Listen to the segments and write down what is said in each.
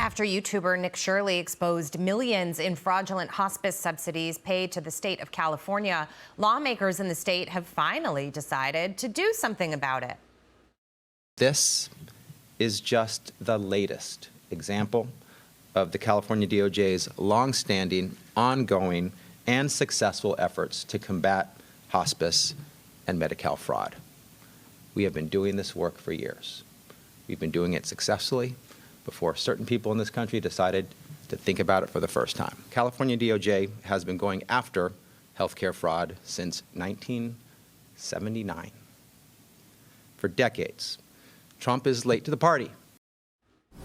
After YouTuber Nick Shirley exposed millions in fraudulent hospice subsidies paid to the state of California, lawmakers in the state have finally decided to do something about it. This is just the latest example of the California DOJ's longstanding, ongoing, and successful efforts to combat hospice and medi-cal fraud. We have been doing this work for years. We've been doing it successfully before certain people in this country decided to think about it for the first time. California DOJ has been going after healthcare fraud since 1979. For decades. Trump is late to the party.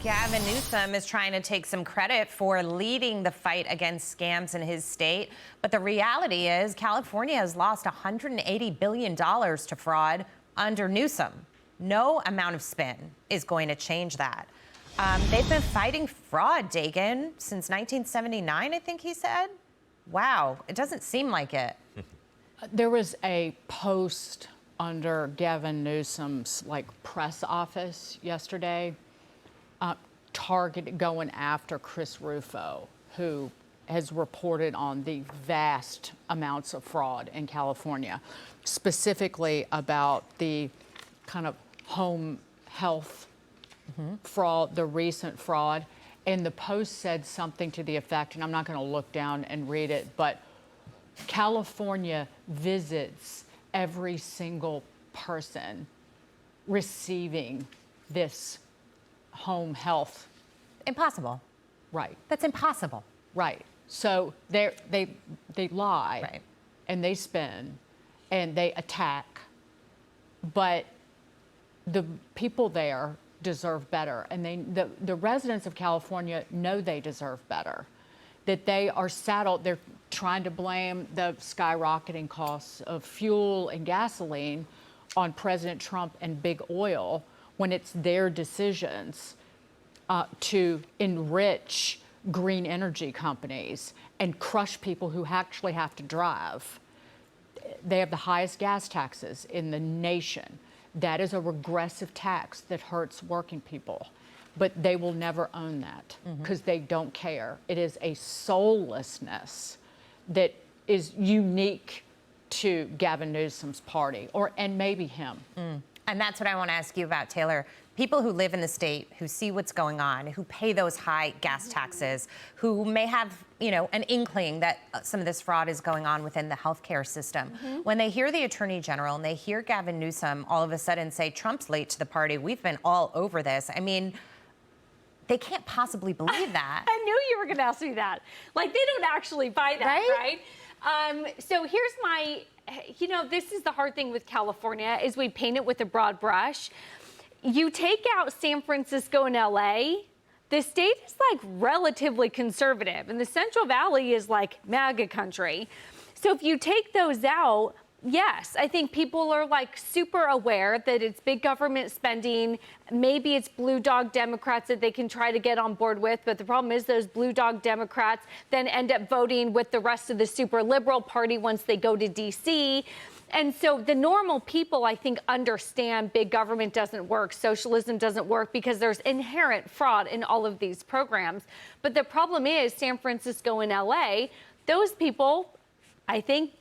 Gavin Newsom is trying to take some credit for leading the fight against scams in his state. But the reality is California has lost $180 billion to fraud under Newsom. No amount of spin is going to change that. They've been fighting fraud, Dagan, since 1979, I think he said. Wow, it doesn't seem like it. There was a post under Gavin Newsom's press office yesterday, going after Chris Rufo, who has reported on the vast amounts of fraud in California, specifically about the kind of home health fraud, the recent fraud. And the post said something to the effect, and I'm not going to look down and read it, but California visits every single person receiving this home health. Impossible. Right. That's impossible. Right. So they lie, right, and they spin and they attack, but the people there deserve better, and the residents of California know they deserve better. That they are saddled, they're trying to blame the skyrocketing costs of fuel and gasoline on President Trump and big oil when it's their decisions to enrich green energy companies and crush people who actually have to drive. They have the highest gas taxes in the nation. That is a regressive tax that hurts working people. But they will never own that because they don't care. It is a soullessness that is unique to Gavin Newsom's party, and maybe him. And that's what I want to ask you about, Taylor. People who live in the state, who see what's going on, who pay those high gas taxes, who may have, an inkling that some of this fraud is going on within the healthcare system. When they hear the Attorney General and they hear Gavin Newsom all of a sudden say, Trump's late to the party, we've been all over this. I mean, they can't possibly believe that. I knew you were going to ask me that. They don't actually buy that, right? So here's my, this is the hard thing with California is we paint it with a broad brush. You take out San Francisco and LA, the state is relatively conservative, and the Central Valley is MAGA country. So if you take those out, yes, I think people are super aware that it's big government spending. Maybe it's blue dog Democrats that they can try to get on board with. But the problem is those blue dog Democrats then end up voting with the rest of the super liberal party once they go to D.C. And so the normal people, I think, understand big government doesn't work, socialism doesn't work, because there's inherent fraud in all of these programs. But the problem is San Francisco and LA, those people, I think,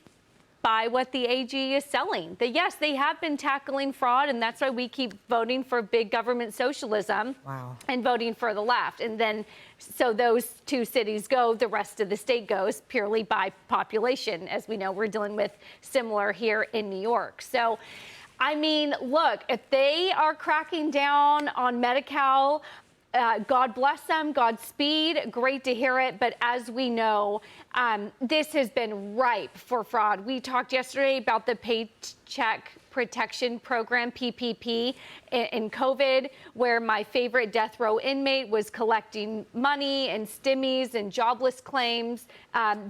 buy what the AG is selling. That yes, they have been tackling fraud, and that's why we keep voting for big government socialism. Wow. And voting for the left. And then, so those two cities go, the rest of the state goes purely by population. As we know, we're dealing with similar here in New York. So, I mean, look, if they are cracking down on medi-cal, God bless them, Godspeed, great to hear it. But as we know, this has been ripe for fraud. We talked yesterday about the Paycheck Protection Program, PPP, in COVID, where my favorite death row inmate was collecting money and stimmies and jobless claims,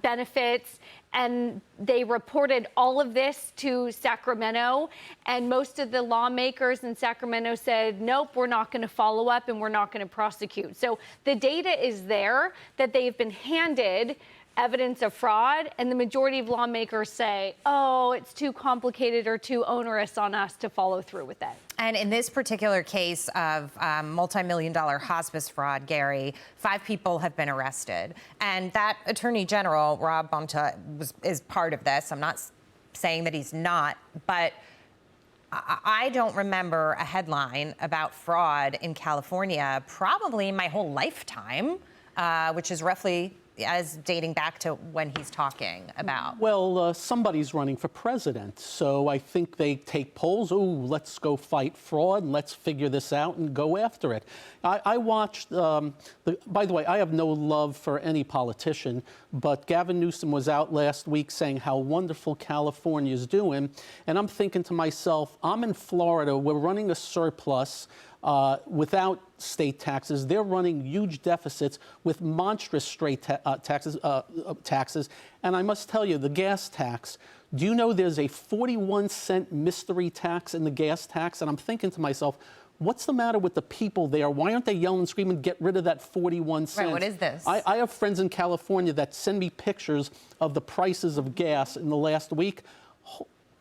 benefits. And they reported all of this to Sacramento, and most of the lawmakers in Sacramento said, nope, we're not going to follow up and we're not going to prosecute. So the data is there that they've been handed evidence of fraud, and the majority of lawmakers say, oh, it's too complicated or too onerous on us to follow through with it. And in this particular case of multi-million-dollar hospice fraud, Gary, 5 people have been arrested. And that Attorney General, Rob Bonta, is part of this. I'm not saying that he's not, but I don't remember a headline about fraud in California probably my whole lifetime, which is roughly as dating back to when he's talking about. Well, somebody's running for president, so I think they take polls. Ooh, let's go fight fraud, let's figure this out and go after it. I watched, by the way, I have no love for any politician, but Gavin Newsom was out last week saying how wonderful California is doing, and I'm thinking to myself, I'm in Florida, we're running a surplus without state taxes. They're running huge deficits with monstrous taxes. And I must tell you, the gas tax, do you know there's a 41-cent mystery tax in the gas tax? And I'm thinking to myself, what's the matter with the people there? Why aren't they yelling and screaming, get rid of that 41 cents? Right, what is this? I have friends in California that send me pictures of the prices of gas in the last week.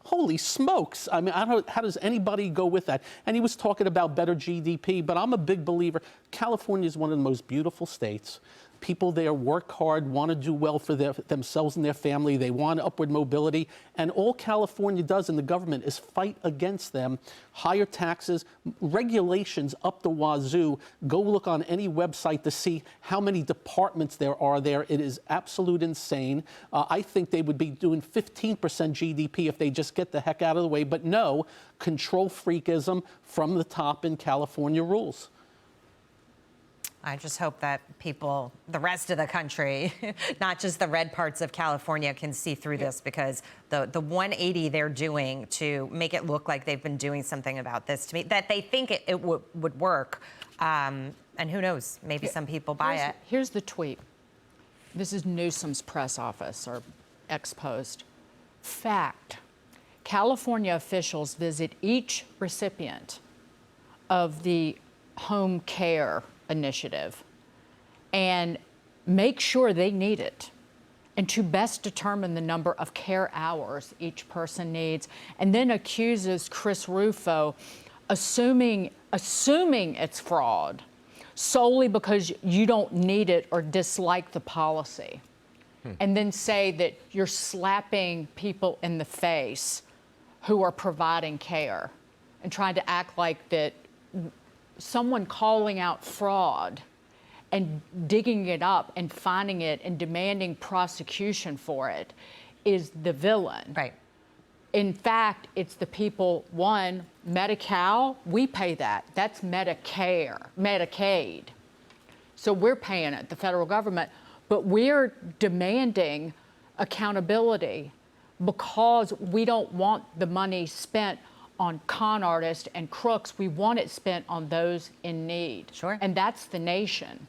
Holy smokes. I mean, I don't know, how does anybody go with that? And he was talking about better GDP, but I'm a big believer. California is one of the most beautiful states. People there work hard, want to do well for themselves and their family. They want upward mobility. And all California does in the government is fight against them. Higher taxes, regulations up the wazoo. Go look on any website to see how many departments there are there. It is absolute insane. I think they would be doing 15% GDP if they just get the heck out of the way. But no, control freakism from the top in California rules. I just hope that people, the rest of the country, not just the red parts of California, can see through this, because the 180 they're doing to make it look like they've been doing something about this, to me, that they think it would work. And who knows, maybe some people buy it. Here's the tweet. This is Newsom's press office, or ex-post. Fact: California officials visit each recipient of the home care initiative and make sure they need it, and to best determine the number of care hours each person needs, and then accuses Chris Rufo, assuming it's fraud solely because you don't need it or dislike the policy, and then say that you're slapping people in the face who are providing care and trying to act like that someone calling out fraud and digging it up and finding it and demanding prosecution for it is the villain. Right. In fact, it's the people, one, medi-cal, we pay that. That's Medicare, Medicaid. So we're paying it, the federal government, but we're demanding accountability because we don't want the money spent on con artists and crooks. We want it spent on those in need. Sure. And that's the nation.